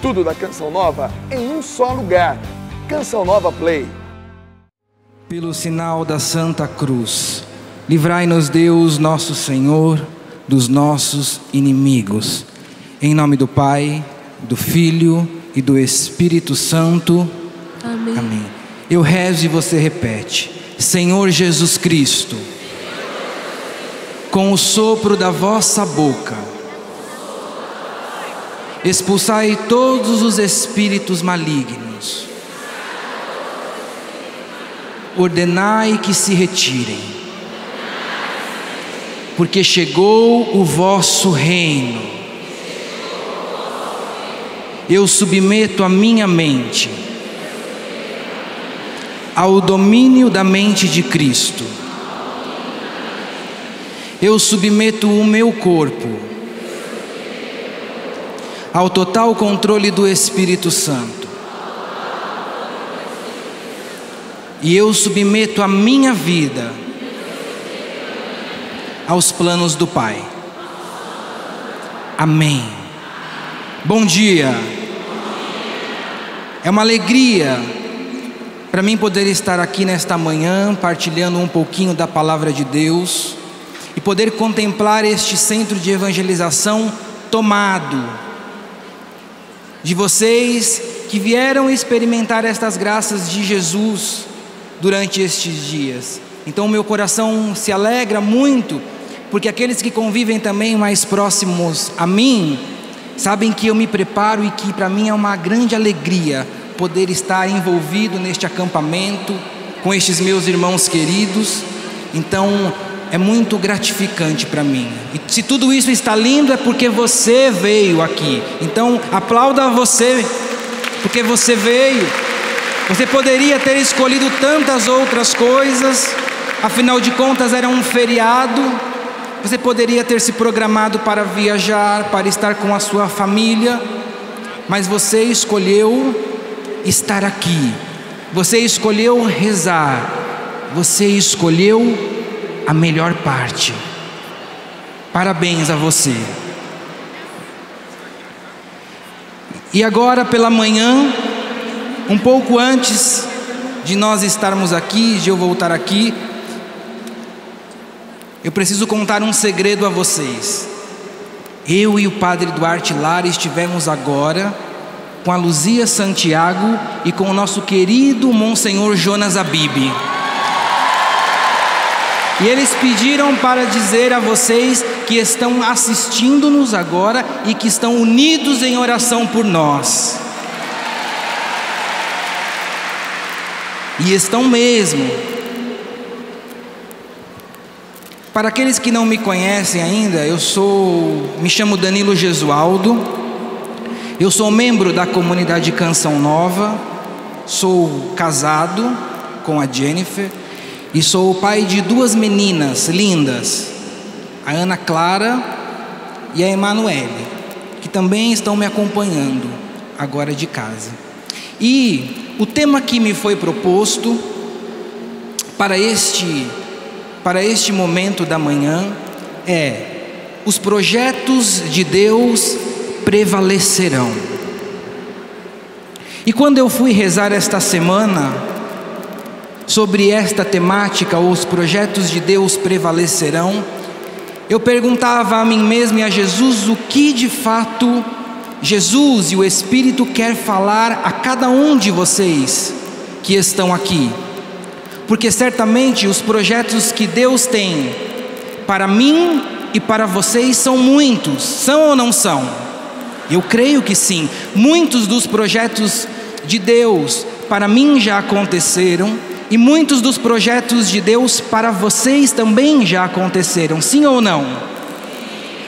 tudo da Canção Nova em um só lugar. Canção Nova Play. Pelo sinal da Santa Cruz, livrai-nos Deus nosso Senhor dos nossos inimigos. Em nome do Pai, do Filho e do Espírito Santo. Amém. Amém. Eu rezo e você repete: Senhor Jesus Cristo, com o sopro da vossa boca, expulsai todos os espíritos malignos. Ordenai que se retirem, porque chegou o vosso reino. Eu submeto a minha mente ao domínio da mente de Cristo. Eu submeto o meu corpo ao total controle do Espírito Santo. E eu submeto a minha vida aos planos do Pai. Amém. Bom dia. É uma alegria para mim poder estar aqui nesta manhã, partilhando um pouquinho da palavra de Deus e poder contemplar este centro de evangelização tomado de vocês que vieram experimentar estas graças de Jesus durante estes dias. Então meu coração se alegra muito, porque aqueles que convivem também mais próximos a mim sabem que eu me preparo e que para mim é uma grande alegria poder estar envolvido neste acampamento com estes meus irmãos queridos. Então é muito gratificante para mim. E se tudo isso está lindo é porque você veio aqui. Então aplauda você, porque você veio. Você poderia ter escolhido tantas outras coisas, afinal de contas era um feriado. Você poderia ter se programado para viajar, para estar com a sua família, mas você escolheu estar aqui. Você escolheu rezar. Você escolheu a melhor parte. Parabéns a você. E agora pela manhã, um pouco antes de nós estarmos aqui, de eu voltar aqui, eu preciso contar um segredo a vocês. Eu e o Padre Duarte Lara estivemos agora com a Luzia Santiago e com o nosso querido Monsenhor Jonas Abib. E eles pediram para dizer a vocês que estão assistindo-nos agora e que estão unidos em oração por nós. E estão mesmo. Para aqueles que não me conhecem ainda, me chamo Danilo Gesualdo. Eu sou membro da comunidade Canção Nova. Sou casado com a Jennifer e sou o pai de duas meninas lindas, a Ana Clara e a Emanuele, que também estão me acompanhando agora de casa. E o tema que me foi proposto para este momento da manhã é: os projetos de Deus prevalecerão. E quando eu fui rezar esta semana sobre esta temática, os projetos de Deus prevalecerão, eu perguntava a mim mesmo e a Jesus o que de fato Jesus e o Espírito quer falar a cada um de vocês que estão aqui. Porque certamente os projetos que Deus tem para mim e para vocês são muitos. São ou não são? Eu creio que sim. Muitos dos projetos de Deus para mim já aconteceram, e muitos dos projetos de Deus para vocês também já aconteceram. Sim ou não?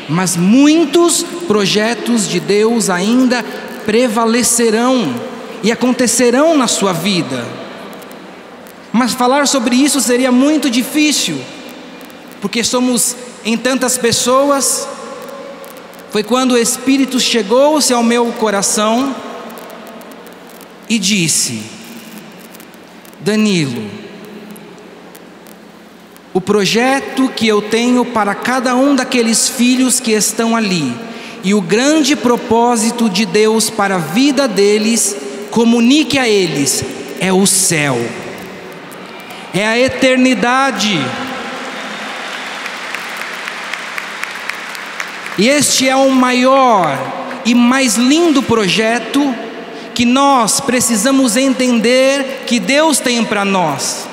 Mas muitos projetos de Deus ainda prevalecerão e acontecerão na sua vida. Mas falar sobre isso seria muito difícil, porque somos em tantas pessoas. Foi quando o Espírito chegou-se ao meu coração e disse: Danilo, o projeto que eu tenho para cada um daqueles filhos que estão ali, e o grande propósito de Deus para a vida deles, comunique a eles, é o céu, é a eternidade. E este é o maior e mais lindo projeto que nós precisamos entender que Deus tem para nós.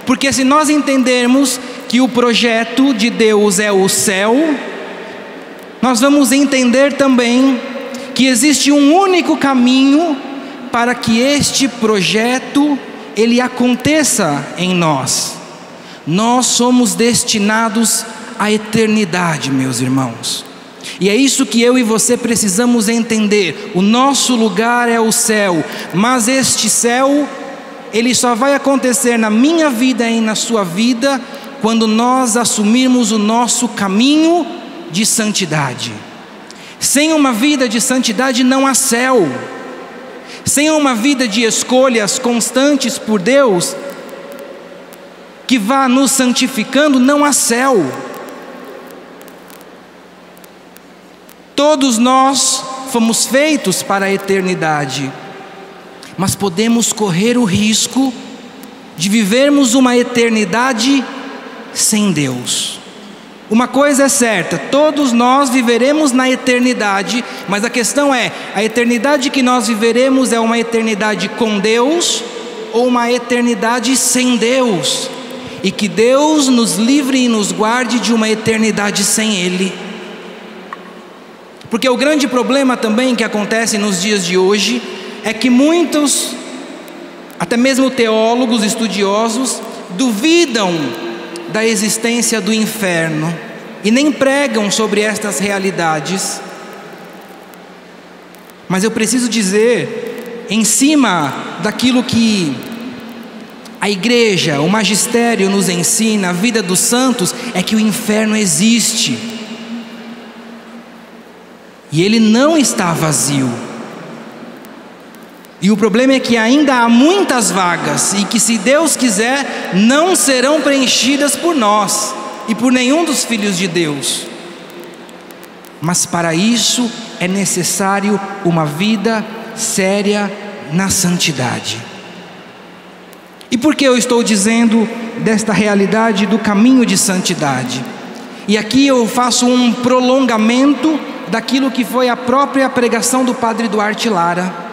Porque se nós entendermos que o projeto de Deus é o céu, nós vamos entender também que existe um único caminho para que este projeto ele aconteça em nós. Nós somos destinados à eternidade, meus irmãos. E é isso que eu e você precisamos entender. O nosso lugar é o céu, mas este céu, ele só vai acontecer na minha vida e na sua vida quando nós assumirmos o nosso caminho de santidade. Sem uma vida de santidade não há céu. Sem uma vida de escolhas constantes por Deus, que vá nos santificando, não há céu. Todos nós fomos feitos para a eternidade, mas podemos correr o risco de vivermos uma eternidade sem Deus. Uma coisa é certa, todos nós viveremos na eternidade, mas a questão é, a eternidade que nós viveremos é uma eternidade com Deus ou uma eternidade sem Deus? E que Deus nos livre e nos guarde de uma eternidade sem Ele. Porque o grande problema também que acontece nos dias de hoje é que muitos, até mesmo teólogos estudiosos, duvidam da existência do inferno e nem pregam sobre estas realidades. Mas eu preciso dizer, em cima daquilo que a igreja, o magistério nos ensina, a vida dos santos, é que o inferno existe. E ele não está vazio. E o problema é que ainda há muitas vagas, e que, se Deus quiser, não serão preenchidas por nós e por nenhum dos filhos de Deus. Mas para isso é necessário uma vida séria na santidade. E por que eu estou dizendo desta realidade do caminho de santidade? E aqui eu faço um prolongamento daquilo que foi a própria pregação do Padre Duarte Lara.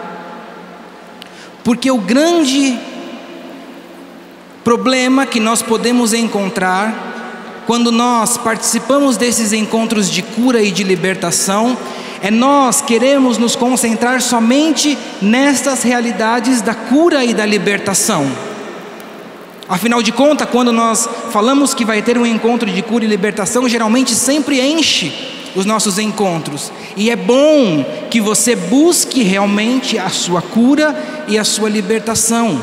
Porque o grande problema que nós podemos encontrar quando nós participamos desses encontros de cura e de libertação é nós queremos nos concentrar somente nestas realidades da cura e da libertação. Afinal de contas, quando nós falamos que vai ter um encontro de cura e libertação, geralmente sempre enche os nossos encontros. E é bom que você busque realmente a sua cura e a sua libertação,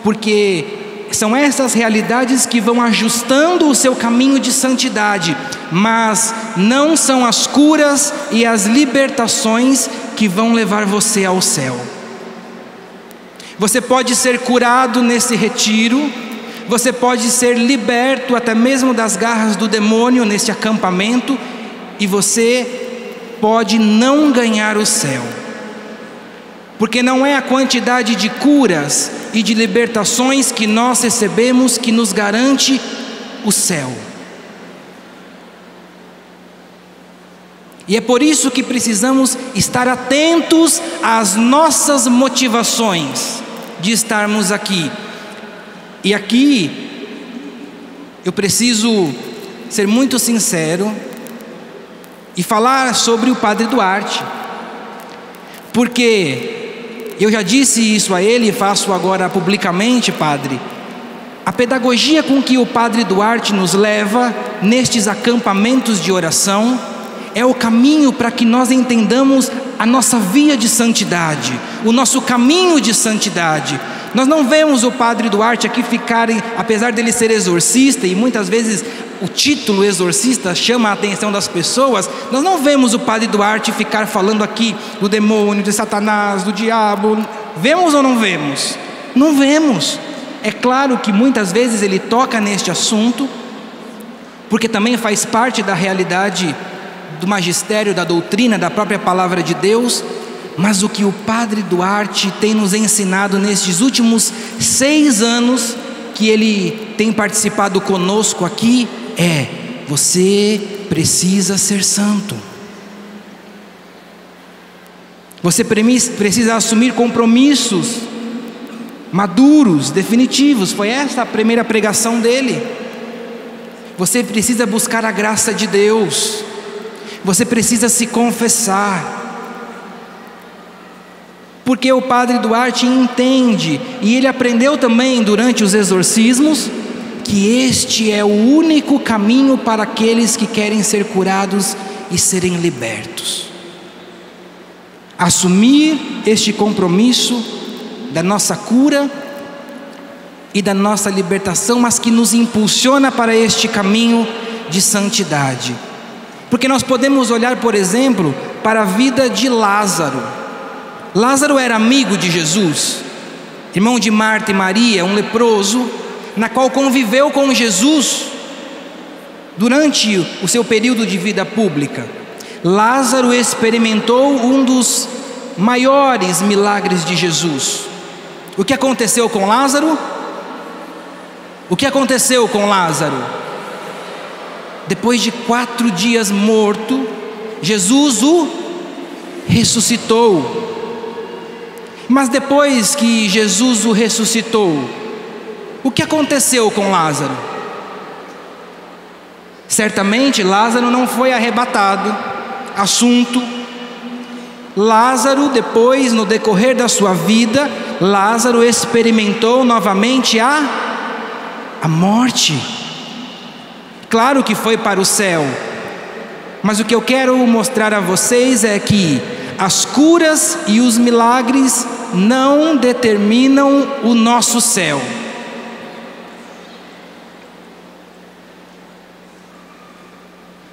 porque são essas realidades que vão ajustando o seu caminho de santidade, mas não são as curas e as libertações que vão levar você ao céu. Você pode ser curado nesse retiro, você pode ser liberto até mesmo das garras do demônio neste acampamento, e você pode não ganhar o céu, porque não é a quantidade de curas e de libertações que nós recebemos que nos garante o céu. E é por isso que precisamos estar atentos às nossas motivações de estarmos aqui. E aqui eu preciso ser muito sincero e falar sobre o Padre Duarte, porque eu já disse isso a ele e faço agora publicamente, Padre. A pedagogia com que o Padre Duarte nos leva nestes acampamentos de oração é o caminho para que nós entendamos a nossa via de santidade, o nosso caminho de santidade. Nós não vemos o Padre Duarte aqui ficarem, apesar dele ser exorcista, e muitas vezes o título exorcista chama a atenção das pessoas, nós não vemos o Padre Duarte ficar falando aqui do demônio, de Satanás, do diabo. Vemos ou não vemos? Não vemos. É claro que muitas vezes ele toca neste assunto, porque também faz parte da realidade do magistério, da doutrina, da própria palavra de Deus, mas o que o Padre Duarte tem nos ensinado nestes últimos 6 anos que ele tem participado conosco aqui é: você precisa ser santo. Você precisa assumir compromissos maduros, definitivos. Foi essa a primeira pregação dele. Você precisa buscar a graça de Deus. Você precisa se confessar. Porque o Padre Duarte entende, e ele aprendeu também durante os exorcismos, que este é o único caminho para aqueles que querem ser curados e serem libertos. Assumir este compromisso da nossa cura e da nossa libertação, mas que nos impulsiona para este caminho de santidade. Porque nós podemos olhar, por exemplo, para a vida de Lázaro. Lázaro era amigo de Jesus, irmão de Marta e Maria, um leproso, na qual conviveu com Jesus durante o seu período de vida pública. Lázaro experimentou um dos maiores milagres de Jesus. O que aconteceu com Lázaro? O que aconteceu com Lázaro? Depois de 4 dias morto, Jesus o ressuscitou. Mas depois que Jesus o ressuscitou, o que aconteceu com Lázaro? Certamente Lázaro não foi arrebatado. Assunto: Lázaro, depois, no decorrer da sua vida, Lázaro experimentou novamente a morte. Claro que foi para o céu, mas o que eu quero mostrar a vocês é que as curas e os milagres não determinam o nosso céu.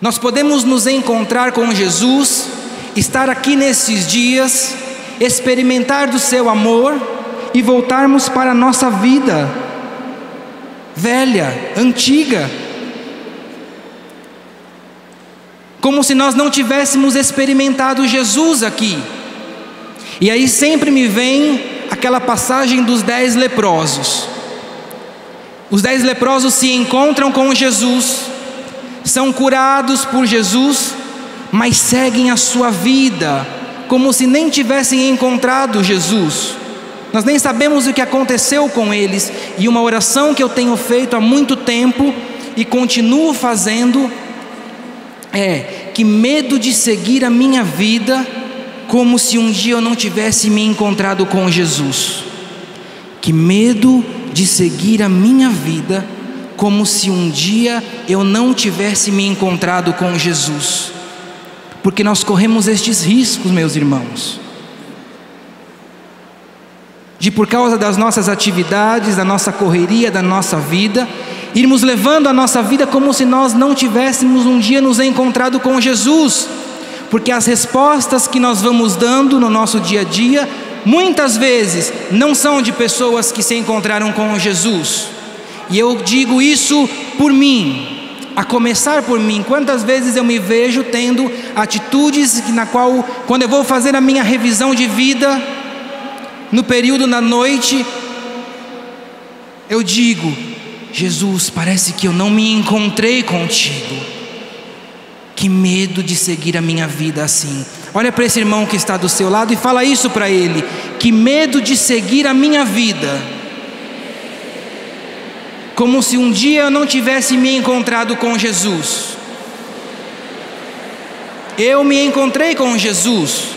Nós podemos nos encontrar com Jesus, estar aqui nesses dias, experimentar do seu amor e voltarmos para a nossa vida velha, antiga, como se nós não tivéssemos experimentado Jesus aqui. E aí sempre me vem aquela passagem dos 10 leprosos. Os 10 leprosos se encontram com Jesus, são curados por Jesus, mas seguem a sua vida como se nem tivessem encontrado Jesus. Nós nem sabemos o que aconteceu com eles. E uma oração que eu tenho feito há muito tempo e continuo fazendo é: que medo de seguir a minha vida como se um dia eu não tivesse me encontrado com Jesus. Que medo de seguir a minha vida como se um dia eu não tivesse me encontrado com Jesus. Porque nós corremos estes riscos, meus irmãos, de, por causa das nossas atividades, da nossa correria, da nossa vida, irmos levando a nossa vida como se nós não tivéssemos um dia nos encontrado com Jesus. Porque as respostas que nós vamos dando no nosso dia a dia, muitas vezes não são de pessoas que se encontraram com Jesus. E eu digo isso por mim, a começar por mim. Quantas vezes eu me vejo tendo atitudes na qual, quando eu vou fazer a minha revisão de vida, no período da noite, eu digo: Jesus, parece que eu não me encontrei contigo. Que medo de seguir a minha vida assim. Olha para esse irmão que está do seu lado e fala isso para ele: que medo de seguir a minha vida como se um dia eu não tivesse me encontrado com Jesus. Eu me encontrei com Jesus,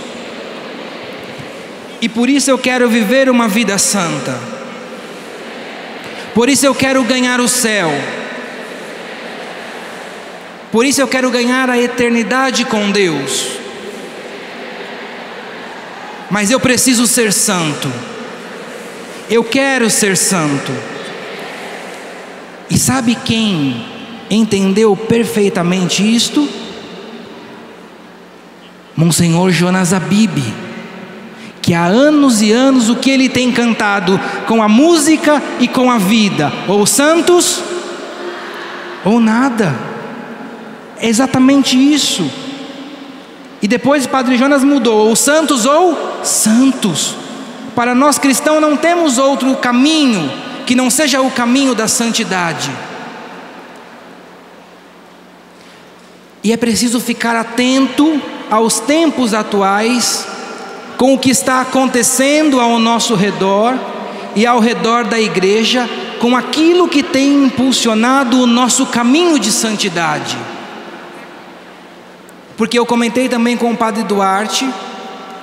e por isso eu quero viver uma vida santa. Por isso eu quero ganhar o céu. Por isso eu quero ganhar a eternidade com Deus. Mas eu preciso ser santo. Eu quero ser santo. E sabe quem entendeu perfeitamente isto? Monsenhor Jonas Abib, que há anos e anos o que ele tem cantado com a música e com a vida: ou santos ou nada. É exatamente isso. E depois o Padre Jonas mudou, ou santos ou santos. Para nós cristãos não temos outro caminho que não seja o caminho da santidade. E é preciso ficar atento aos tempos atuais, com o que está acontecendo ao nosso redor e ao redor da igreja, com aquilo que tem impulsionado o nosso caminho de santidade. Porque eu comentei também com o Padre Duarte,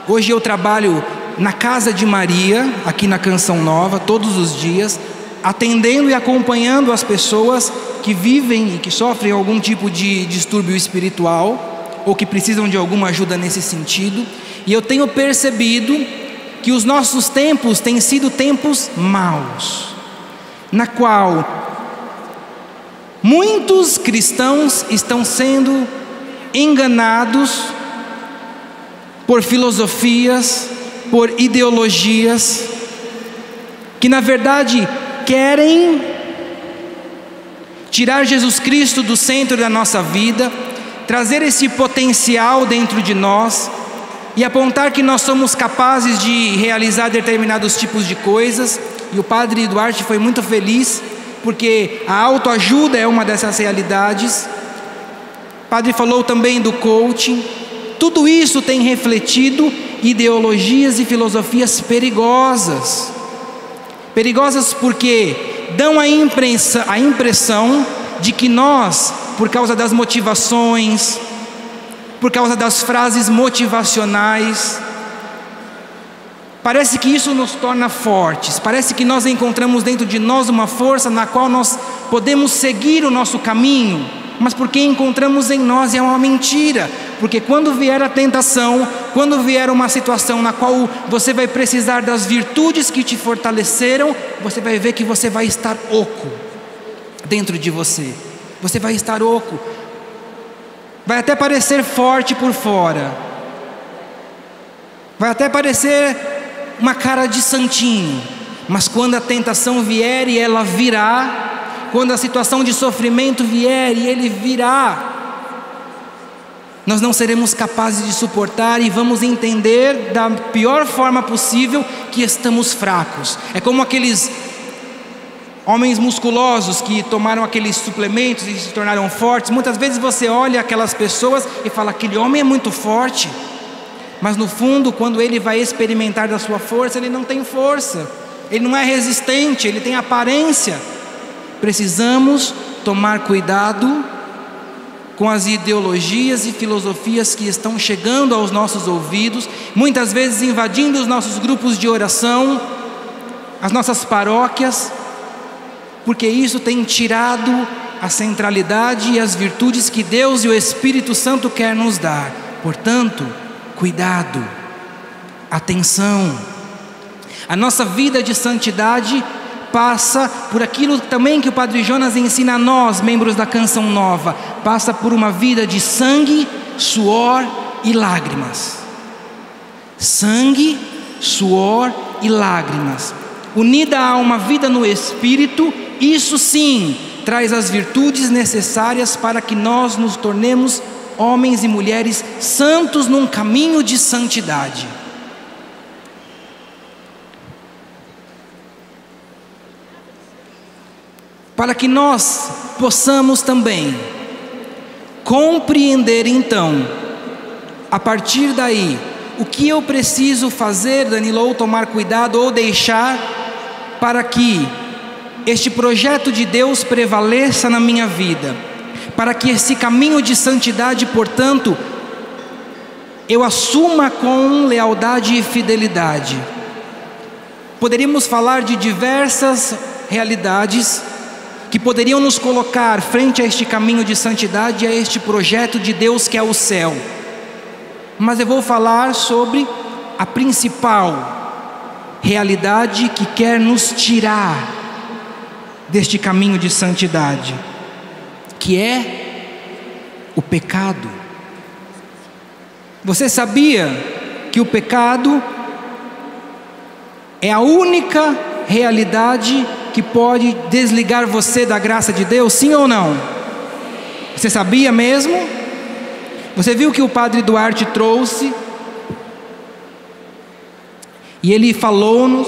hoje eu trabalho na Casa de Maria, aqui na Canção Nova, todos os dias, atendendo e acompanhando as pessoas que vivem e que sofrem algum tipo de distúrbio espiritual, ou que precisam de alguma ajuda nesse sentido. E eu tenho percebido que os nossos tempos têm sido tempos maus, na qual muitos cristãos estão sendo enganados por filosofias, por ideologias, que na verdade querem tirar Jesus Cristo do centro da nossa vida, trazer esse potencial dentro de nós e apontar que nós somos capazes de realizar determinados tipos de coisas. E o Padre Duarte foi muito feliz, porque a autoajuda é uma dessas realidades. O Padre falou também do coaching. Tudo isso tem refletido ideologias e filosofias perigosas. Perigosas porque dão a impressão de que nós, por causa das motivações, por causa das frases motivacionais, parece que isso nos torna fortes, parece que nós encontramos dentro de nós uma força na qual nós podemos seguir o nosso caminho, mas porque encontramos em nós é uma mentira. Porque quando vier a tentação, quando vier uma situação na qual você vai precisar das virtudes que te fortaleceram, você vai ver que você vai estar oco dentro de você. Você vai estar oco. Vai até parecer forte por fora, vai até parecer uma cara de santinho, mas quando a tentação vier e ela virá, quando a situação de sofrimento vier e ele virá, nós não seremos capazes de suportar e vamos entender da pior forma possível que estamos fracos. É como aqueles homens musculosos que tomaram aqueles suplementos e se tornaram fortes. Muitas vezes você olha aquelas pessoas e fala: aquele homem é muito forte. Mas no fundo, quando ele vai experimentar da sua força, ele não tem força, ele não é resistente, ele tem aparência. Precisamos tomar cuidado com as ideologias e filosofias que estão chegando aos nossos ouvidos, muitas vezes invadindo os nossos grupos de oração, as nossas paróquias, porque isso tem tirado a centralidade e as virtudes que Deus e o Espírito Santo quer nos dar. Portanto, cuidado, atenção. A nossa vida de santidade passa por aquilo também que o Padre Jonas ensina a nós, membros da Canção Nova. Passa por uma vida de sangue, suor e lágrimas. Sangue, suor e lágrimas, unida a uma vida no Espírito. Isso sim traz as virtudes necessárias para que nós nos tornemos homens e mulheres santos num caminho de santidade. Para que nós possamos também compreender então, a partir daí, o que eu preciso fazer, Danilo, ou tomar cuidado ou deixar para que este projeto de Deus prevaleça na minha vida, para que esse caminho de santidade, portanto, eu assuma com lealdade e fidelidade. Poderíamos falar de diversas realidades que poderiam nos colocar frente a este caminho de santidade, a este projeto de Deus que é o céu. Mas eu vou falar sobre a principal realidade que quer nos tirar deste caminho de santidade, que é o pecado. Você sabia que o pecado é a única realidade que pode desligar você da graça de Deus, sim ou não? Você sabia mesmo? Você viu que o Padre Duarte trouxe, e ele falou-nos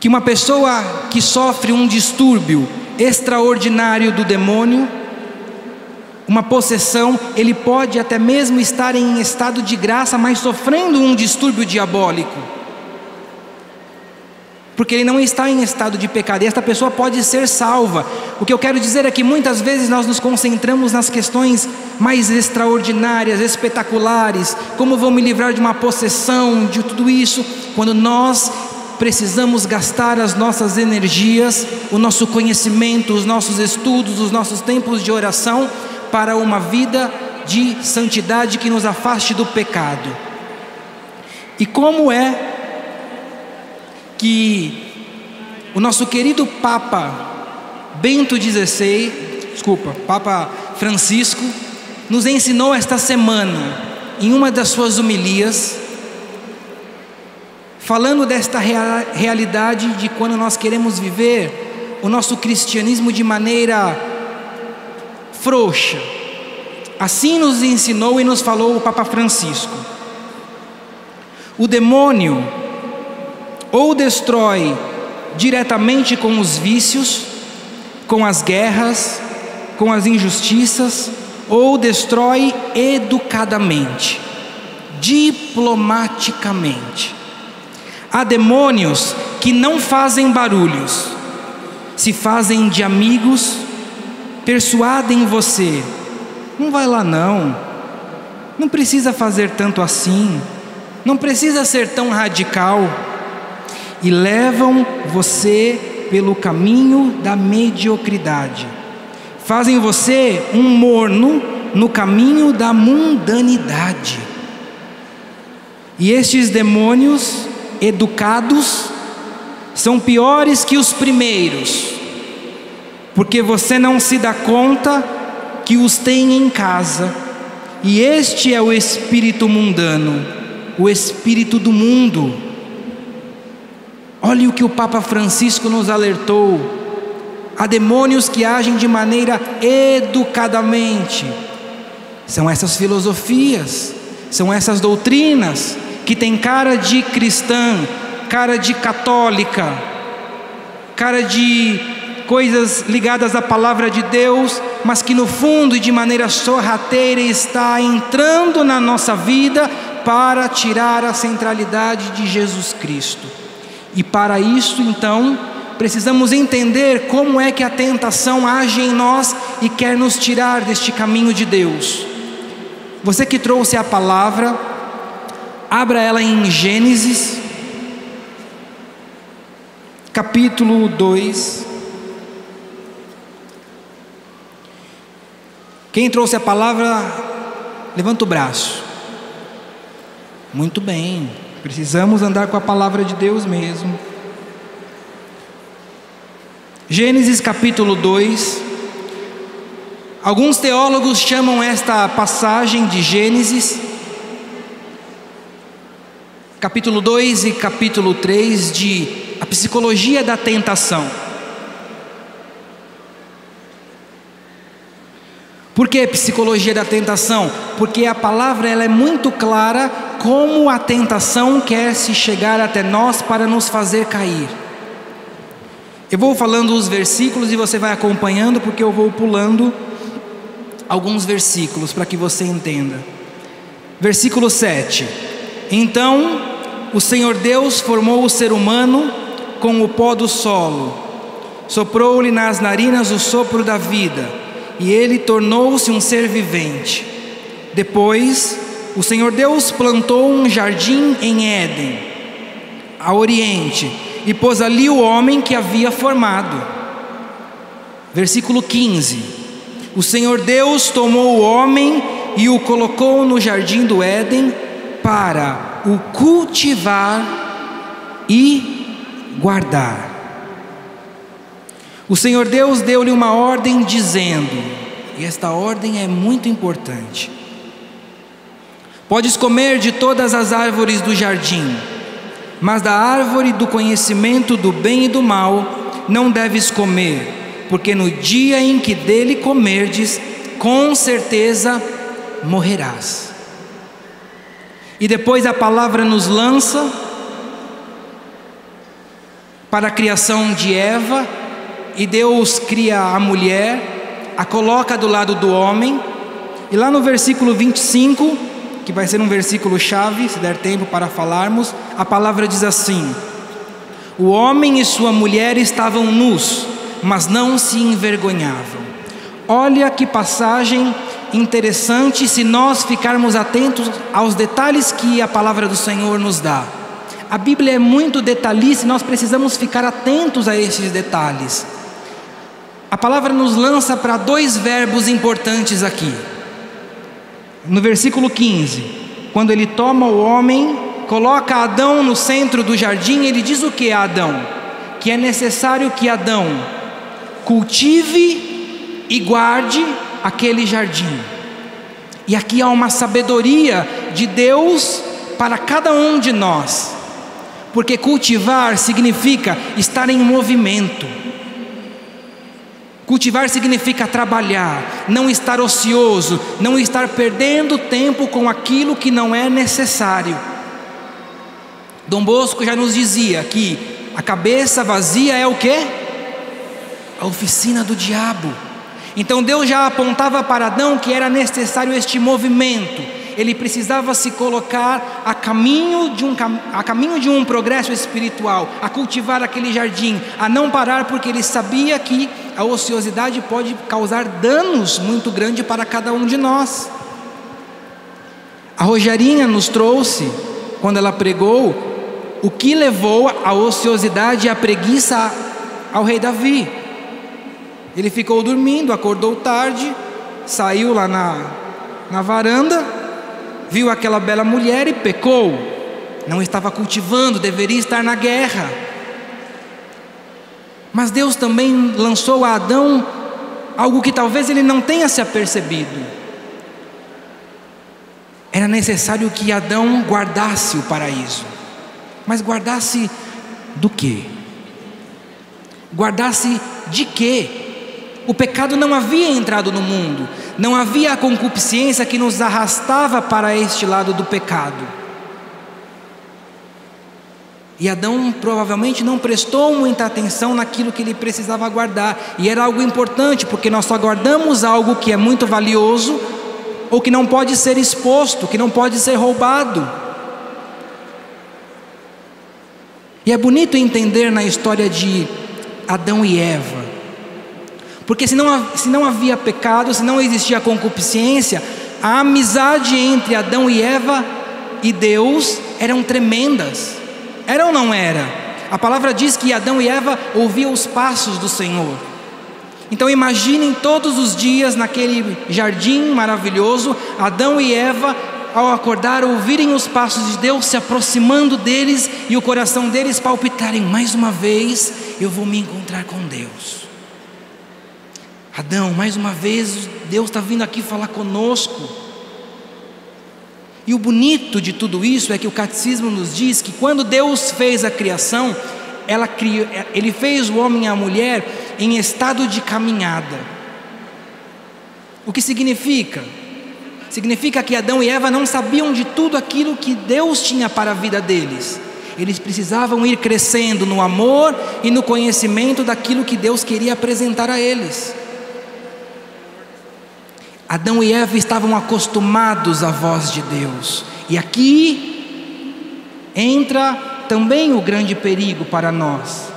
que uma pessoa que sofre um distúrbio extraordinário do demônio, uma possessão, ele pode até mesmo estar em estado de graça, mas sofrendo um distúrbio diabólico, porque ele não está em estado de pecado, e esta pessoa pode ser salva. O que eu quero dizer é que muitas vezes nós nos concentramos nas questões mais extraordinárias, espetaculares, como vou me livrar de uma possessão, de tudo isso, quando nós precisamos gastar as nossas energias, o nosso conhecimento, os nossos estudos, os nossos tempos de oração, para uma vida de santidade que nos afaste do pecado. E como é que o nosso querido Papa Papa Francisco, nos ensinou esta semana, em uma das suas homilias, falando desta realidade de quando nós queremos viver o nosso cristianismo de maneira frouxa. Assim nos ensinou e nos falou o Papa Francisco: o demônio ou destrói diretamente com os vícios, com as guerras, com as injustiças, ou destrói educadamente, diplomaticamente. Há demônios que não fazem barulhos, se fazem de amigos, persuadem você: não vai lá não precisa fazer tanto assim, não precisa ser tão radical, e levam você pelo caminho da mediocridade, fazem você um morno no caminho da mundanidade. E estes demônios educados são piores que os primeiros, porque você não se dá conta que os tem em casa. E este é o espírito mundano, o espírito do mundo. Olhe o que o Papa Francisco nos alertou: há demônios que agem de maneira educadamente. São essas filosofias, são essas doutrinas que têm cara de cristã, cara de católica, cara de coisas ligadas à palavra de Deus, mas que no fundo e de maneira sorrateira está entrando na nossa vida para tirar a centralidade de Jesus Cristo. E para isso, então, precisamos entender como é que a tentação age em nós e quer nos tirar deste caminho de Deus. Você que trouxe a palavra, abra ela em Gênesis, capítulo 2. Quem trouxe a palavra, levanta o braço. Muito bem, precisamos andar com a palavra de Deus mesmo. Gênesis capítulo 2. Alguns teólogos chamam esta passagem de Gênesis, capítulo 2 e capítulo 3, de a psicologia da tentação. Por que psicologia da tentação? Porque a palavra ela é muito clara como a tentação quer se chegar até nós para nos fazer cair. Eu vou falando os versículos e você vai acompanhando, porque eu vou pulando alguns versículos para que você entenda. Versículo 7: Então o Senhor Deus formou o ser humano com o pó do solo, soprou-lhe nas narinas o sopro da vida, e ele tornou-se um ser vivente. Depois o Senhor Deus plantou um jardim em Éden, a oriente, e pôs ali o homem que havia formado. Versículo 15: O Senhor Deus tomou o homem e o colocou no jardim do Éden para o cultivar e guardar. O Senhor Deus deu-lhe uma ordem dizendo, e esta ordem é muito importante: Podes comer de todas as árvores do jardim, mas da árvore do conhecimento do bem e do mal não deves comer, porque no dia em que dele comerdes, com certeza morrerás. E depois a palavra nos lança para a criação de Eva, e Deus cria a mulher, a coloca do lado do homem, e lá no versículo 25, que vai ser um versículo chave, se der tempo para falarmos, a palavra diz assim: o homem e sua mulher estavam nus, mas não se envergonhavam. Olha que passagem interessante, se nós ficarmos atentos aos detalhes que a palavra do Senhor nos dá. A Bíblia é muito detalhista e nós precisamos ficar atentos a esses detalhes. A palavra nos lança para dois verbos importantes aqui. No versículo 15, quando ele toma o homem, coloca Adão no centro do jardim, ele diz o que a Adão? Que é necessário que Adão cultive e guarde aquele jardim. E aqui há uma sabedoria de Deus para cada um de nós, porque cultivar significa estar em movimento. Cultivar significa trabalhar, não estar ocioso, não estar perdendo tempo com aquilo que não é necessário. Dom Bosco já nos dizia que a cabeça vazia é o quê? A oficina do diabo. Então Deus já apontava para Adão que era necessário este movimento. Ele precisava se colocar a caminho de um progresso espiritual, a cultivar aquele jardim, a não parar, porque ele sabia que a ociosidade pode causar danos muito grandes para cada um de nós. A Rogerinha nos trouxe, quando ela pregou, o que levou a ociosidade e a preguiça ao rei Davi. Ele ficou dormindo, acordou tarde, saiu lá na varanda, viu aquela bela mulher e pecou. Não estava cultivando, deveria estar na guerra. Mas Deus também lançou a Adão algo que talvez ele não tenha se apercebido. Era necessário que Adão guardasse o paraíso. Mas guardasse do quê? Guardasse de quê? O pecado não havia entrado no mundo, não havia a concupiscência que nos arrastava para este lado do pecado. E Adão provavelmente não prestou muita atenção naquilo que ele precisava guardar, e era algo importante, porque nós só guardamos algo que é muito valioso, ou que não pode ser exposto, que não pode ser roubado. E é bonito entender na história de Adão e Eva, porque se não havia pecado, se não existia concupiscência, a amizade entre Adão e Eva e Deus eram tremendas. Era ou não era? A palavra diz que Adão e Eva ouviam os passos do Senhor. Então imaginem todos os dias naquele jardim maravilhoso, Adão e Eva, ao acordar, ouvirem os passos de Deus se aproximando deles, e o coração deles palpitarem: mais uma vez eu vou me encontrar com Deus. Adão, mais uma vez Deus está vindo aqui falar conosco. E o bonito de tudo isso é que o catecismo nos diz que quando Deus fez a criação, Ele fez o homem e a mulher em estado de caminhada. O que significa? Significa que Adão e Eva não sabiam de tudo aquilo que Deus tinha para a vida deles. Eles precisavam ir crescendo no amor e no conhecimento daquilo que Deus queria apresentar a eles. Adão e Eva estavam acostumados à voz de Deus. E aqui entra também o grande perigo para nós.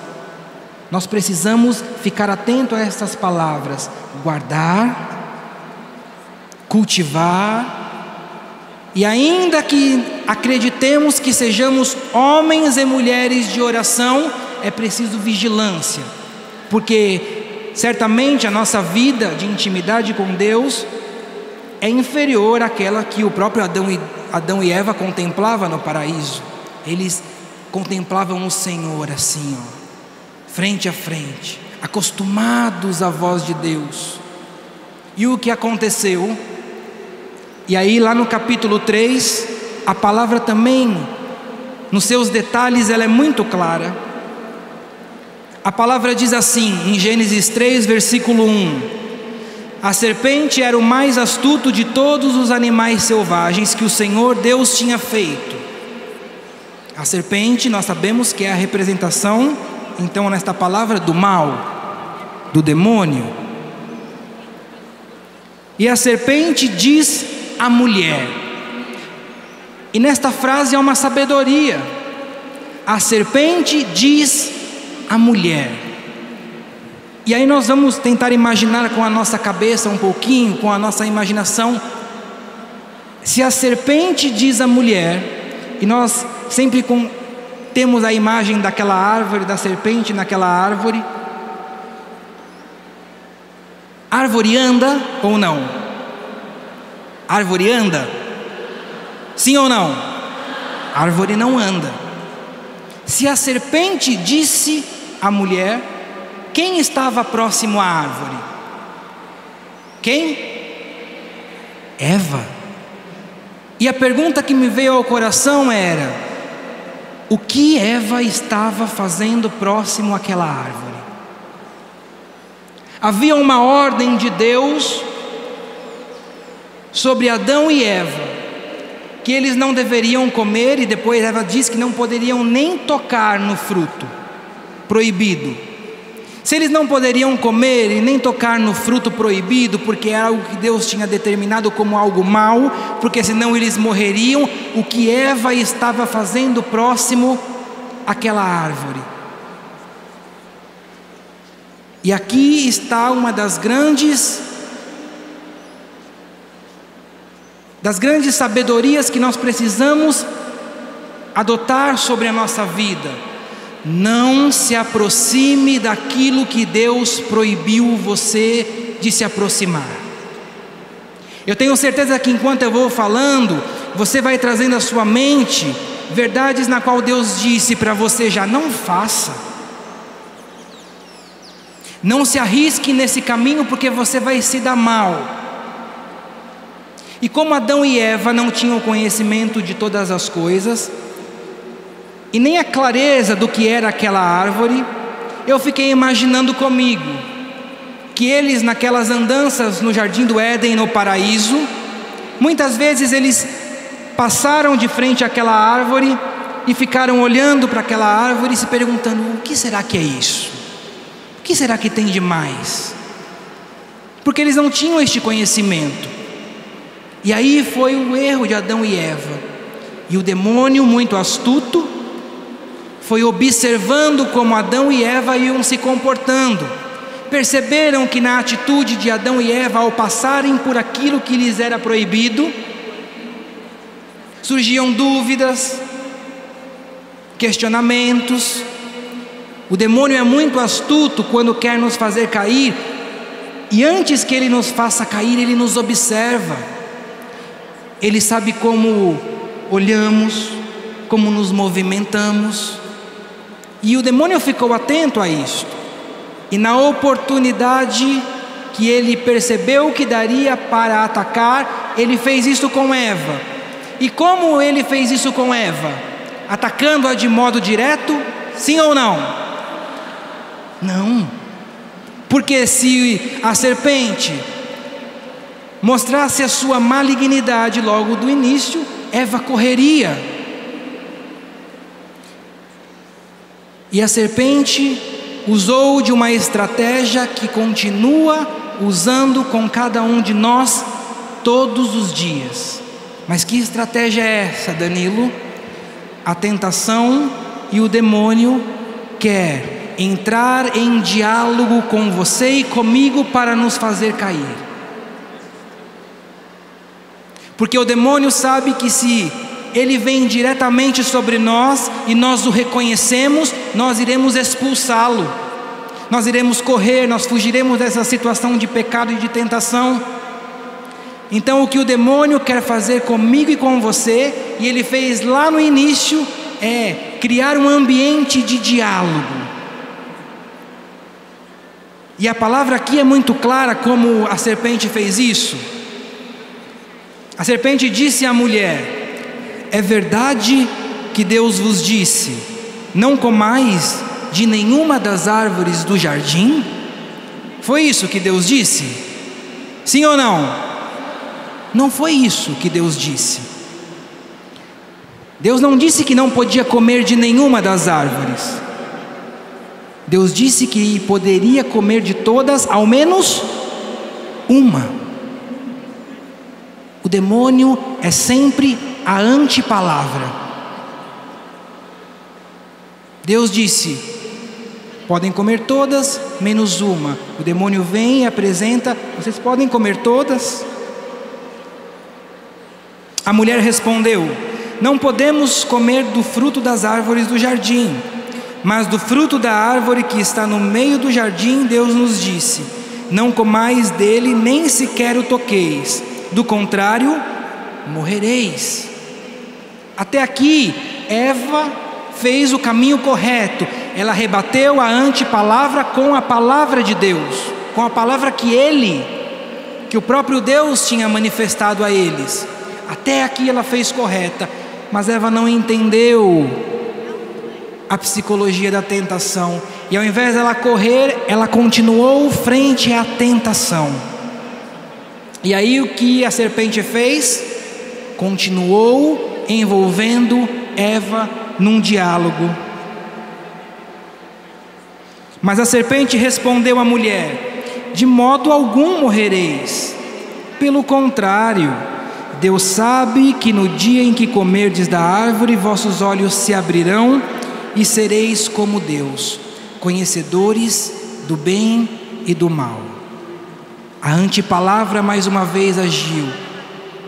Nós precisamos ficar atento a estas palavras: guardar, cultivar. E ainda que acreditemos que sejamos homens e mulheres de oração, é preciso vigilância, porque certamente a nossa vida de intimidade com Deus é inferior àquela que o próprio Adão e Eva contemplavam no paraíso. Eles contemplavam o Senhor assim, frente a frente, acostumados à voz de Deus. E o que aconteceu? E aí lá no capítulo 3, a palavra também, nos seus detalhes, ela é muito clara. A palavra diz assim, em Gênesis 3, versículo 1: A serpente era o mais astuto de todos os animais selvagens que o Senhor Deus tinha feito. A serpente, nós sabemos que é a representação, então, nesta palavra, do mal, do demônio. E a serpente diz à mulher, e nesta frase há uma sabedoria. A serpente diz à mulher. E aí nós vamos tentar imaginar com a nossa cabeça um pouquinho, com a nossa imaginação. Se a serpente diz à mulher, e nós sempre temos a imagem daquela árvore, da serpente naquela árvore. Árvore anda ou não? Árvore anda? Sim ou não? Árvore não anda. Se a serpente disse à mulher, quem estava próximo à árvore? Quem? Eva. E a pergunta que me veio ao coração era: o que Eva estava fazendo próximo àquela árvore? Havia uma ordem de Deus sobre Adão e Eva, que eles não deveriam comer, e depois Eva diz que não poderiam nem tocar no fruto proibido. Se eles não poderiam comer e nem tocar no fruto proibido, porque era algo que Deus tinha determinado como algo mau, porque senão eles morreriam, o que Eva estava fazendo próximo àquela árvore? E aqui está uma das grandes sabedorias que nós precisamos adotar sobre a nossa vida. Não se aproxime daquilo que Deus proibiu você de se aproximar. Eu tenho certeza que enquanto eu vou falando, você vai trazendo à sua mente verdades na qual Deus disse para você já não faça. Não se arrisque nesse caminho, porque você vai se dar mal. E como Adão e Eva não tinham conhecimento de todas as coisas, e nem a clareza do que era aquela árvore, eu fiquei imaginando comigo, que eles naquelas andanças no jardim do Éden, no paraíso, muitas vezes eles passaram de frente àquela árvore, e ficaram olhando para aquela árvore e se perguntando: o que será que é isso? O que será que tem de mais? Porque eles não tinham este conhecimento. E aí foi o erro de Adão e Eva. E o demônio, muito astuto, foi observando como Adão e Eva iam se comportando. Perceberam que na atitude de Adão e Eva, ao passarem por aquilo que lhes era proibido, surgiam dúvidas, questionamentos. O demônio é muito astuto quando quer nos fazer cair, e antes que ele nos faça cair, ele nos observa. Ele sabe como olhamos, como nos movimentamos. E o demônio ficou atento a isto. E na oportunidade que ele percebeu que daria para atacar, ele fez isso com Eva. E como ele fez isso com Eva? Atacando-a de modo direto? Sim ou não? Não. Porque se a serpente mostrasse a sua malignidade logo do início, Eva correria. E a serpente usou de uma estratégia que continua usando com cada um de nós todos os dias. Mas que estratégia é essa, Danilo? A tentação e o demônio quer entrar em diálogo com você e comigo para nos fazer cair. Porque o demônio sabe que se ele vem diretamente sobre nós e nós o reconhecemos, nós iremos expulsá-lo, nós iremos correr, nós fugiremos dessa situação de pecado e de tentação. Então o que o demônio quer fazer comigo e com você, e ele fez lá no início, é criar um ambiente de diálogo. E a palavra aqui é muito clara como a serpente fez isso. A serpente disse à mulher: é verdade que Deus vos disse: não comais de nenhuma das árvores do jardim? Foi isso que Deus disse? Sim ou não? Não foi isso que Deus disse. Deus não disse que não podia comer de nenhuma das árvores. Deus disse que poderia comer de todas, ao menos uma. O demônio é sempre a antipalavra. Deus disse: podem comer todas, menos uma. O demônio vem e apresenta: vocês podem comer todas? A mulher respondeu: não podemos comer do fruto das árvores do jardim, mas do fruto da árvore que está no meio do jardim, Deus nos disse: não comais dele, nem sequer o toqueis, do contrário, morrereis. Até aqui, Eva fez o caminho correto. Ela rebateu a antipalavra com a palavra de Deus, com a palavra que o próprio Deus tinha manifestado a eles. Até aqui ela fez correta, mas Eva não entendeu a psicologia da tentação, e ao invés dela correr, ela continuou frente à tentação. E aí o que a serpente fez? Continuou envolvendo Eva num diálogo. Mas a serpente respondeu à mulher: de modo algum morrereis. Pelo contrário, Deus sabe que no dia em que comerdes da árvore, vossos olhos se abrirão e sereis como Deus, conhecedores do bem e do mal. A antipalavra mais uma vez agiu: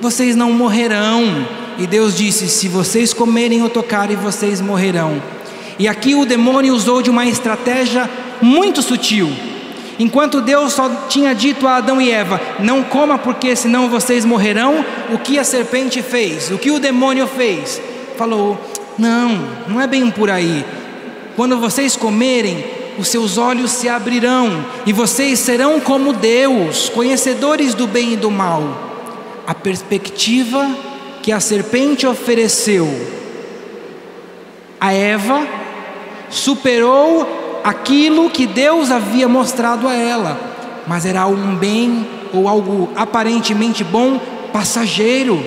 vocês não morrerão. E Deus disse: se vocês comerem ou tocarem, vocês morrerão. E aqui o demônio usou de uma estratégia muito sutil. Enquanto Deus só tinha dito a Adão e Eva: não coma porque senão vocês morrerão, o que a serpente fez? O que o demônio fez? Falou: não é bem por aí. Quando vocês comerem, os seus olhos se abrirão e vocês serão como Deus, conhecedores do bem e do mal. A perspectiva que a serpente ofereceu a Eva superou aquilo que Deus havia mostrado a ela, mas era um bem ou algo aparentemente bom, passageiro.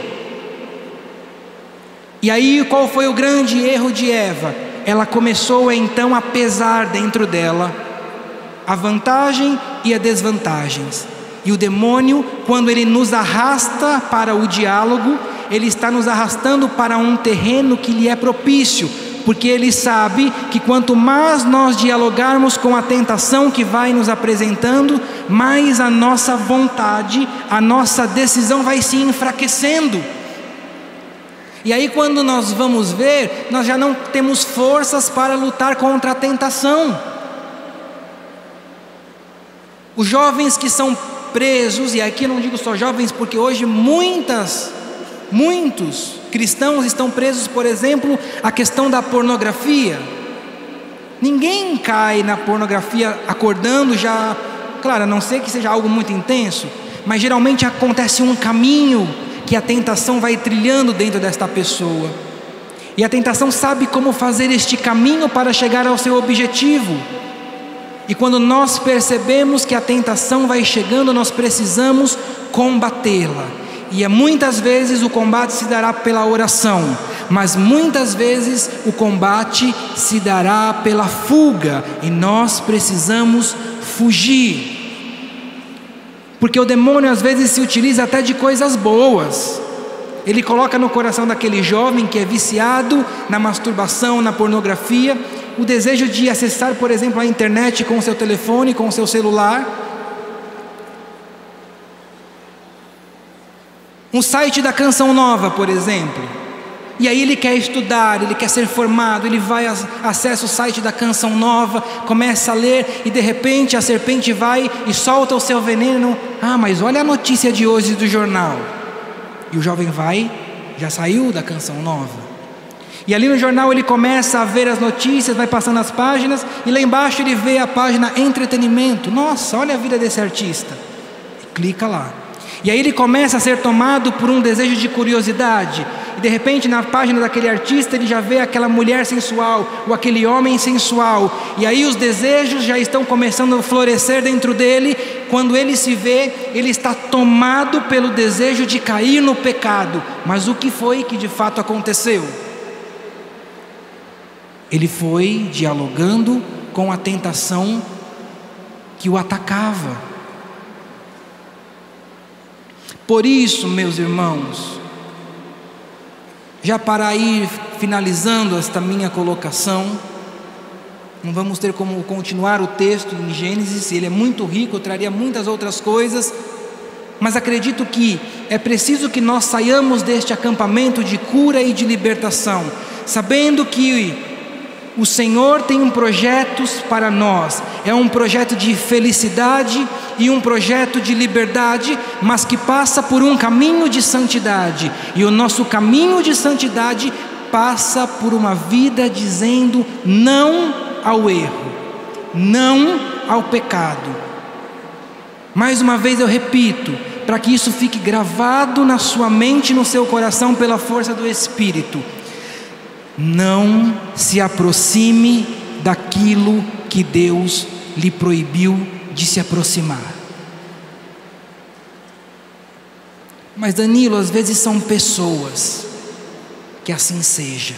E aí qual foi o grande erro de Eva? Ela começou então a pesar dentro dela a vantagem e as desvantagens. E o demônio, quando ele nos arrasta para o diálogo, ele está nos arrastando para um terreno que lhe é propício, porque ele sabe que quanto mais nós dialogarmos com a tentação que vai nos apresentando, mais a nossa vontade, a nossa decisão vai se enfraquecendo. E aí quando nós vamos ver, nós já não temos forças para lutar contra a tentação. Os jovens que são presos, e aqui eu não digo só jovens, porque hoje muitos cristãos estão presos, por exemplo, a questão da pornografia. Ninguém cai na pornografia acordando já, claro, a não ser que seja algo muito intenso, mas geralmente acontece um caminho que a tentação vai trilhando dentro desta pessoa, e a tentação sabe como fazer este caminho para chegar ao seu objetivo. E quando nós percebemos que a tentação vai chegando, nós precisamos combatê-la. E muitas vezes o combate se dará pela oração, mas muitas vezes o combate se dará pela fuga, e nós precisamos fugir. Porque o demônio às vezes se utiliza até de coisas boas. Ele coloca no coração daquele jovem que é viciado na masturbação, na pornografia, o desejo de acessar, por exemplo, a internet com o seu telefone, com o seu celular. Um site da Canção Nova, por exemplo. E aí ele quer estudar, ele quer ser formado, ele vai, acessa o site da Canção Nova, começa a ler, e de repente a serpente vai e solta o seu veneno. Ah, mas olha a notícia de hoje do jornal. E o jovem vai, já saiu da Canção Nova. E ali no jornal ele começa a ver as notícias, vai passando as páginas, e lá embaixo ele vê a página entretenimento. Nossa, olha a vida desse artista. E clica lá. E aí ele começa a ser tomado por um desejo de curiosidade. e de repente na página daquele artista ele já vê aquela mulher sensual, ou aquele homem sensual, e aí os desejos já estão começando a florescer dentro dele. Quando ele se vê, ele está tomado pelo desejo de cair no pecado. Mas o que foi que de fato aconteceu? Ele foi dialogando com a tentação que o atacava. Por isso, meus irmãos, já para ir finalizando esta minha colocação, não vamos ter como continuar o texto em Gênesis, ele é muito rico, eu traria muitas outras coisas, mas acredito que é preciso que nós saiamos deste acampamento de cura e de libertação, sabendo que o Senhor tem um projeto para nós, é um projeto de felicidade e um projeto de liberdade, mas que passa por um caminho de santidade, e o nosso caminho de santidade passa por uma vida dizendo não ao erro, não ao pecado. Mais uma vez eu repito, para que isso fique gravado na sua mente e no seu coração pela força do Espírito: não se aproxime daquilo que Deus lhe proibiu de se aproximar. Mas Danilo, às vezes são pessoas. Que assim seja.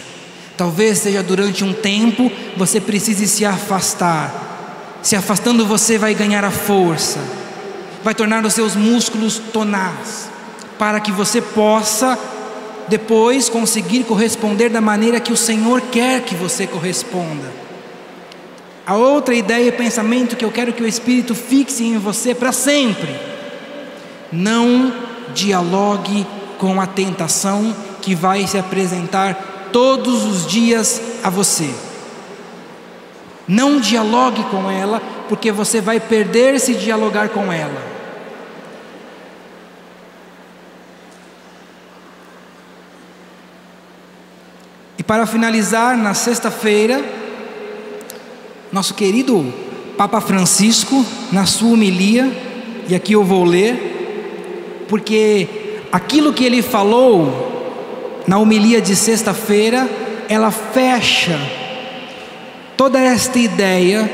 Talvez seja durante um tempo você precise se afastar. Se afastando você vai ganhar a força, vai tornar os seus músculos tonais, para que você possa depois conseguir corresponder da maneira que o Senhor quer que você corresponda. A outra ideia e pensamento que eu quero que o Espírito fixe em você para sempre: não dialogue com a tentação que vai se apresentar todos os dias a você. Não dialogue com ela, porque você vai perder se dialogar com ela. E para finalizar, na sexta-feira, nosso querido Papa Francisco, na sua homilia, e aqui eu vou ler, porque aquilo que ele falou na homilia de sexta-feira, ela fecha toda esta ideia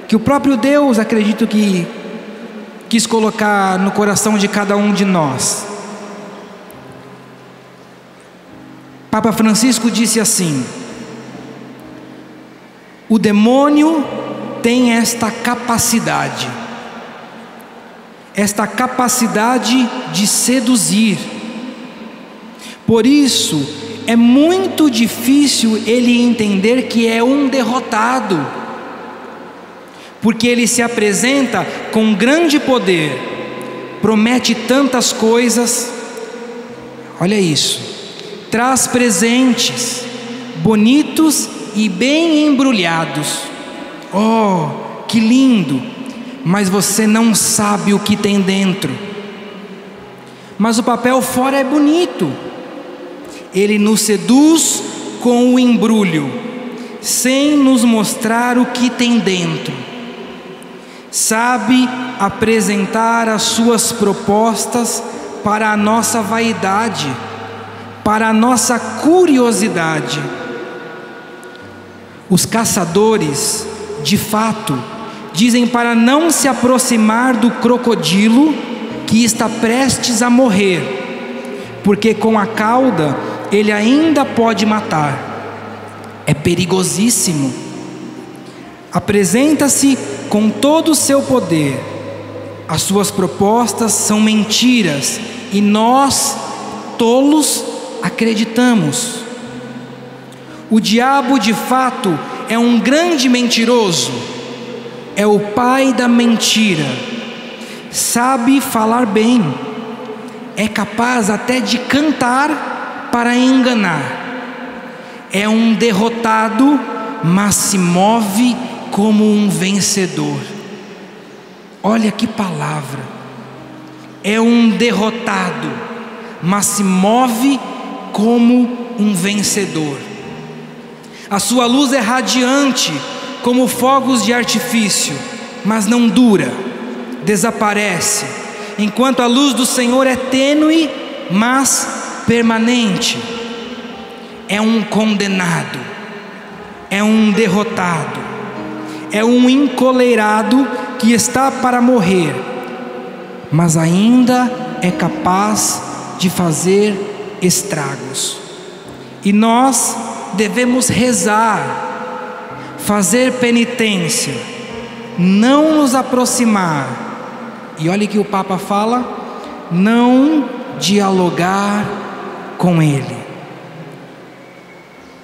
que o próprio Deus, acredito que quis colocar no coração de cada um de nós. Papa Francisco disse assim: o demônio tem esta capacidade de seduzir. Por isso é muito difícil ele entender que é um derrotado, porque ele se apresenta com grande poder, promete tantas coisas. Olha isso, traz presentes bonitos e bem embrulhados. Oh, que lindo! Mas você não sabe o que tem dentro. Mas o papel fora é bonito. Ele nos seduz com o embrulho, sem nos mostrar o que tem dentro. Sabe apresentar as suas propostas para a nossa vaidade, para a nossa curiosidade. Os caçadores, de fato, dizem para não se aproximar do crocodilo que está prestes a morrer, porque com a cauda ele ainda pode matar. É perigosíssimo. Apresenta-se com todo o seu poder. As suas propostas são mentiras e nós, tolos, acreditamos. O diabo de fato é um grande mentiroso, é o pai da mentira. Sabe falar bem, é capaz até de cantar para enganar. É um derrotado, mas se move como um vencedor. Olha que palavra! É um derrotado, mas se move como um vencedor. A sua luz é radiante como fogos de artifício, mas não dura, desaparece, enquanto a luz do Senhor é tênue, mas permanente, é um condenado, é um derrotado, é um encoleirado que está para morrer, mas ainda é capaz de fazer estragos. E nós devemos rezar, fazer penitência, não nos aproximar. E olha que o Papa fala: não dialogar com ele.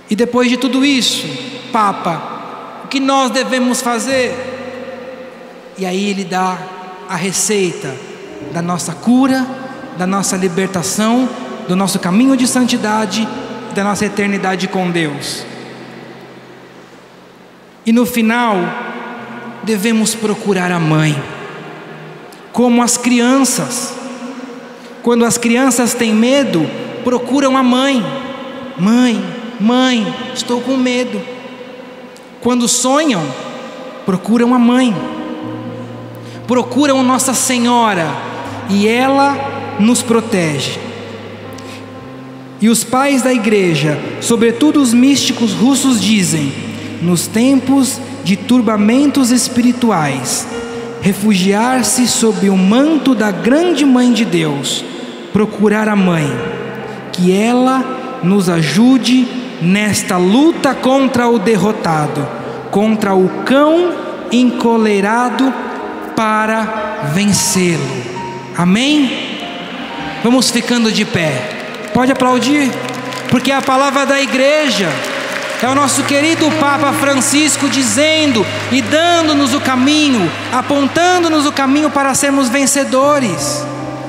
E depois de tudo isso, Papa, o que nós devemos fazer? E aí ele dá a receita da nossa cura, da nossa libertação, do nosso caminho de santidade, da nossa eternidade com Deus. E no final, devemos procurar a mãe, como as crianças. Quando as crianças têm medo, procuram a mãe. Mãe, estou com medo. Quando sonham, procuram a mãe, procuram Nossa Senhora, e ela nos protege. E os pais da igreja, sobretudo os místicos russos, dizem: nos tempos de turbamentos espirituais, refugiar-se sob o manto da grande Mãe de Deus, procurar a Mãe, que ela nos ajude nesta luta contra o derrotado, contra o cão encoleirado, para vencê-lo. Amém? Vamos ficando de pé. Pode aplaudir, porque a palavra da igreja é o nosso querido Papa Francisco dizendo e dando-nos o caminho, apontando-nos o caminho para sermos vencedores.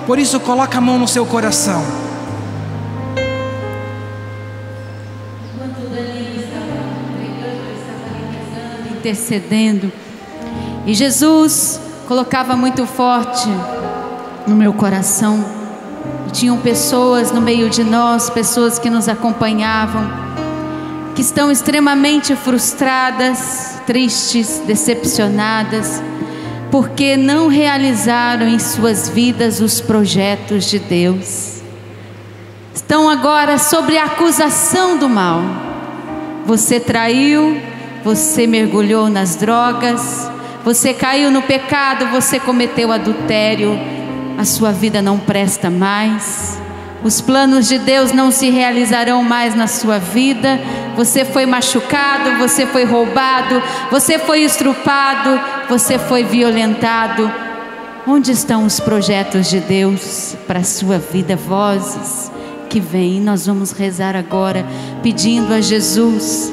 Por isso, coloca a mão no seu coração. Enquanto o Danilo estava pregando, eu estava ali rezando, intercedendo, e Jesus colocava muito forte no meu coração. E tinham pessoas no meio de nós, pessoas que nos acompanhavam, que estão extremamente frustradas, tristes, decepcionadas, porque não realizaram em suas vidas os projetos de Deus. Estão agora sob a acusação do mal. Você traiu, você mergulhou nas drogas, você caiu no pecado, você cometeu adultério, a sua vida não presta mais, os planos de Deus não se realizarão mais na sua vida. Você foi machucado, você foi roubado, você foi estrupado, você foi violentado. Onde estão os projetos de Deus para a sua vida? Vozes que vêm. Nós vamos rezar agora pedindo a Jesus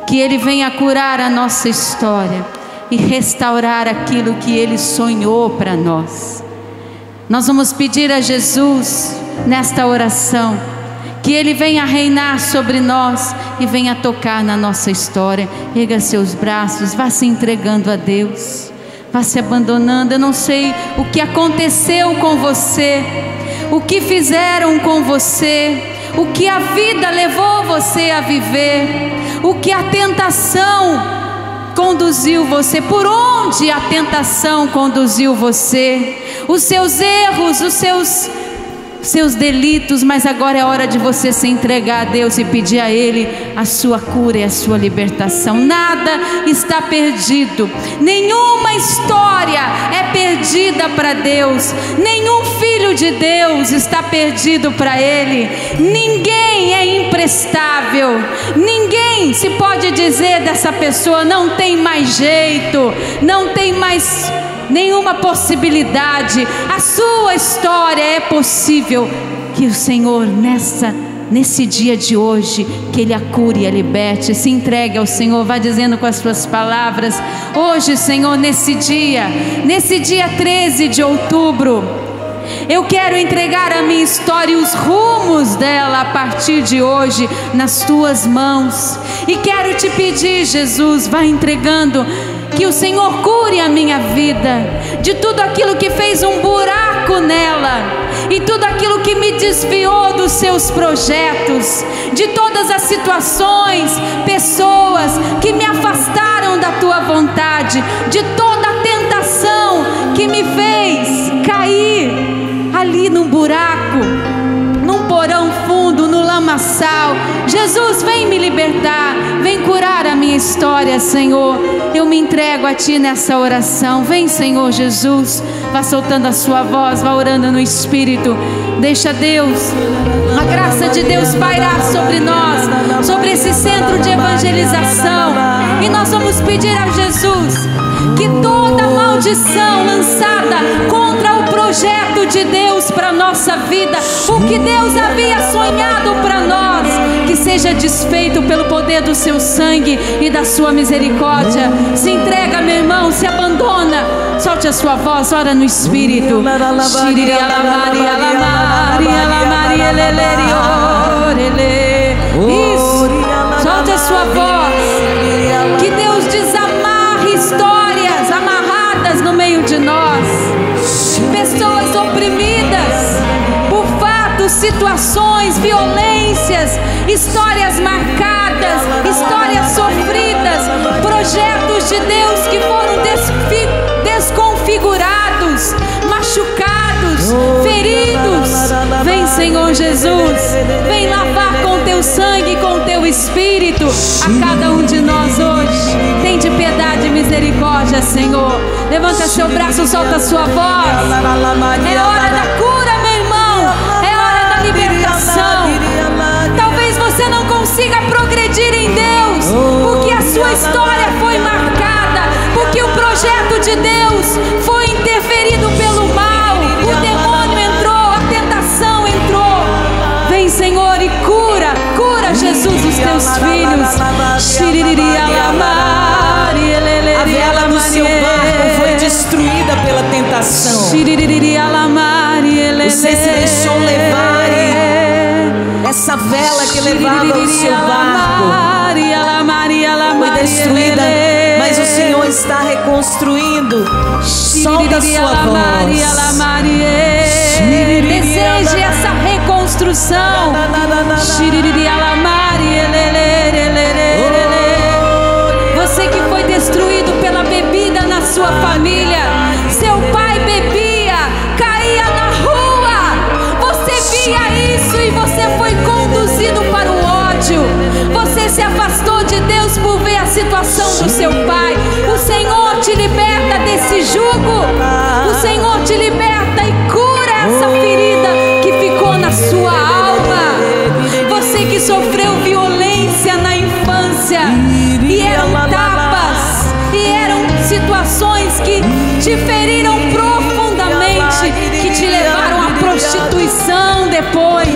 que Ele venha curar a nossa história e restaurar aquilo que Ele sonhou para nós. Nós vamos pedir a Jesus nesta oração que Ele venha reinar sobre nós e venha tocar na nossa história. Erga seus braços, vá se entregando a Deus, vá se abandonando. Eu não sei o que aconteceu com você, o que fizeram com você, o que a vida levou você a viver, o que a tentação conduziu você, por onde a tentação conduziu você, os seus erros, os seus delitos. Mas agora é hora de você se entregar a Deus e pedir a Ele a sua cura e a sua libertação. Nada está perdido, nenhuma história é perdida para Deus, nenhum filho de Deus está perdido para Ele. Ninguém é imprestável, ninguém se pode dizer dessa pessoa: não tem mais jeito, não tem mais nenhuma possibilidade. A sua história é possível. Que o Senhor nesse dia de hoje, que Ele a cure e a liberte. Se entregue ao Senhor, vá dizendo com as suas palavras: hoje, Senhor, nesse dia 13 de outubro, eu quero entregar a minha história e os rumos dela a partir de hoje nas Tuas mãos. E quero te pedir, Jesus, vá entregando, que o Senhor cure a minha vida de tudo aquilo que fez um buraco nela, e tudo aquilo que me desviou dos seus projetos, de todas as situações, pessoas que me afastaram da tua vontade, de toda a tentação que me fez cair ali num buraco, num porão fundo. lamaçal. Jesus, vem me libertar, vem curar a minha história, Senhor. Eu me entrego a Ti nessa oração. Vem, Senhor Jesus, vá soltando a sua voz, vá orando no Espírito. Deixa Deus, a graça de Deus pairar sobre nós, sobre esse centro de evangelização. E nós vamos pedir a Jesus que toda maldição lançada contra o projeto de Deus para a nossa vida, o que Deus havia sonhado para nós, que seja desfeito pelo poder do seu sangue e da sua misericórdia. Se entrega, meu irmão, se abandona, solte a sua voz, ora no Espírito. Isso, solte a sua voz. Que Deus desamarre histórias amarradas no meio de nós, pessoas oprimidas por fatos, situações, violências, histórias marcadas, histórias sofridas, projetos de Deus que foram desconfigurados, machucados, feridos. Vem, Senhor Jesus, vem lavar com Teu sangue, com Teu Espírito a cada um de nós hoje. Tem de piedade e misericórdia, Senhor. Levanta seu braço, solta a sua voz. É hora da cura, meu irmão, é hora da libertação. Talvez você não consiga progredir em Deus, porque a sua história foi marcada, porque o projeto de Deus foi interferido pelo mal. O demônio entrou, a tentação entrou. Vem, Senhor, e cura, Jesus, os Teus filhos. A vela do seu barco foi destruída pela tentação. Você se deixou levar, essa vela que levava o seu barco foi destruída, mas o Senhor está reconstruindo. Solta a sua voz. Deseje essa reconstrução. Você que foi destruído pela bebida na sua família, seu pai bebia, caía na rua, você via isso e você foi conduzido para o ódio. Você se afastou de Deus por ver a situação do seu pai. O Senhor te liberta desse jugo. O Senhor te liberta e cura essa ferida que ficou na sua alma. Você que sofreu violência na infância, e eram tapas, e eram situações que te feriram profundamente, que te levaram à prostituição depois,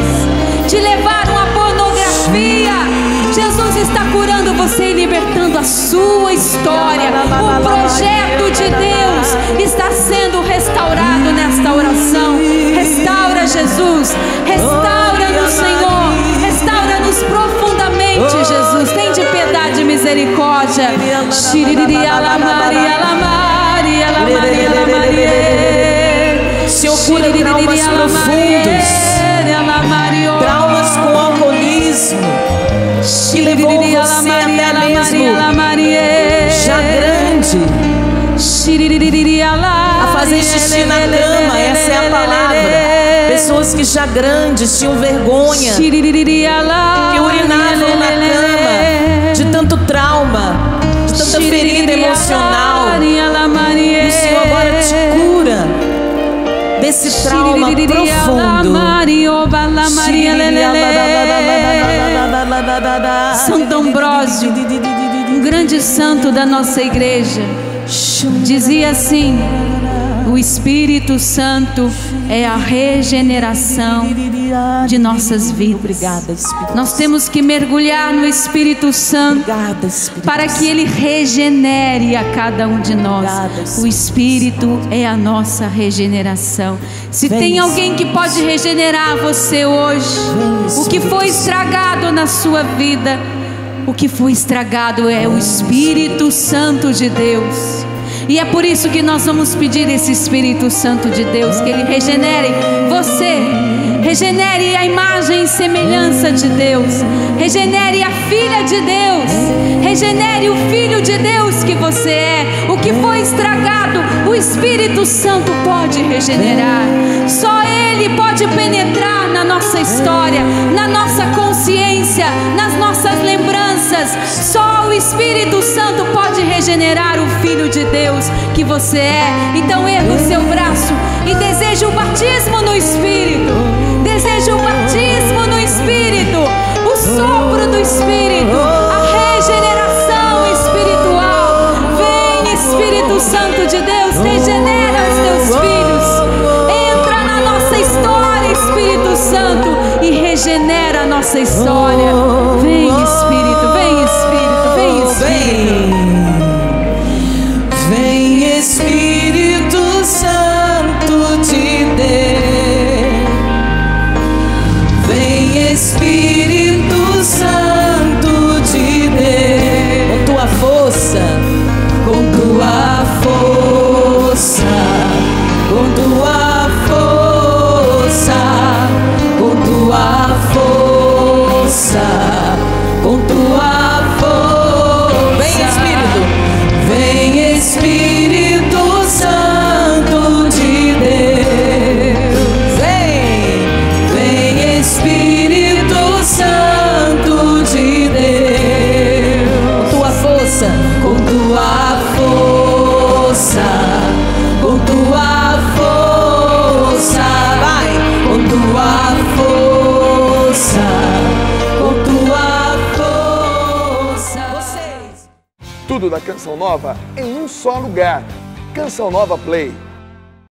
te levaram à pornografia. Jesus está curando você e libertando a sua história. O projeto de Deus está sendo restaurado nesta oração. Restaura, Jesus, restaura-nos, Senhor, restaura-nos profundamente, Jesus. Tem de piedade e misericórdia. Senhor, cura traumas profundos, traumas com alcoolismo, que levou você até mesmo já grande a fazer xixi na cama. Essa é a palavra. Pessoas que já grandes tinham vergonha, que urinavam na cama, de tanto trauma, de tanta ferida emocional. E o Senhor agora te cura desse trauma profundo. Santo Ambrósio, um grande santo da nossa igreja, dizia assim: o Espírito Santo é a regeneração de nossas vidas. Obrigada, Espírito. Nós temos que mergulhar no Espírito Santo. Obrigada, Espírito, para que Ele regenere a cada um de nós. Obrigada, o Espírito é a nossa regeneração. Se tem alguém que pode regenerar você hoje, o que foi estragado na sua vida, o que foi estragado é o Espírito Santo de Deus. E é por isso que nós vamos pedir esse Espírito Santo de Deus, que Ele regenere você, regenere a imagem e semelhança de Deus, regenere a filha de Deus, regenere o filho de Deus que você é. O que foi estragado, o Espírito Santo pode regenerar. Só Ele pode penetrar na nossa história, na nossa consciência, nas nossas lembranças. Só o Espírito Santo pode regenerar o Filho de Deus que você é. Então erga o seu braço e deseja o batismo no Espírito. Deseja o batismo no Espírito, o sopro do Espírito, a regeneração espiritual. Vem, Espírito Santo de Deus, regenera os teus filhos. Entra na nossa história, Espírito Santo, e regenera a nossa história. Vem, Espírito, vem, Espírito, vem, Espírito. Vem, Espírito Santo de Deus. Vem, Espírito Santo de Deus. Com tua força, com tua força, com tua força, com tua força, com tua força. Vem, Espírito. Vem, Espírito Santo de Deus. Vem, Espírito Santo de Deus. Com tua força, com tua força, com tua força, vai, com tua força, com tua força. Vocês. Tudo da Canção Nova em um só lugar. Canção Nova Play.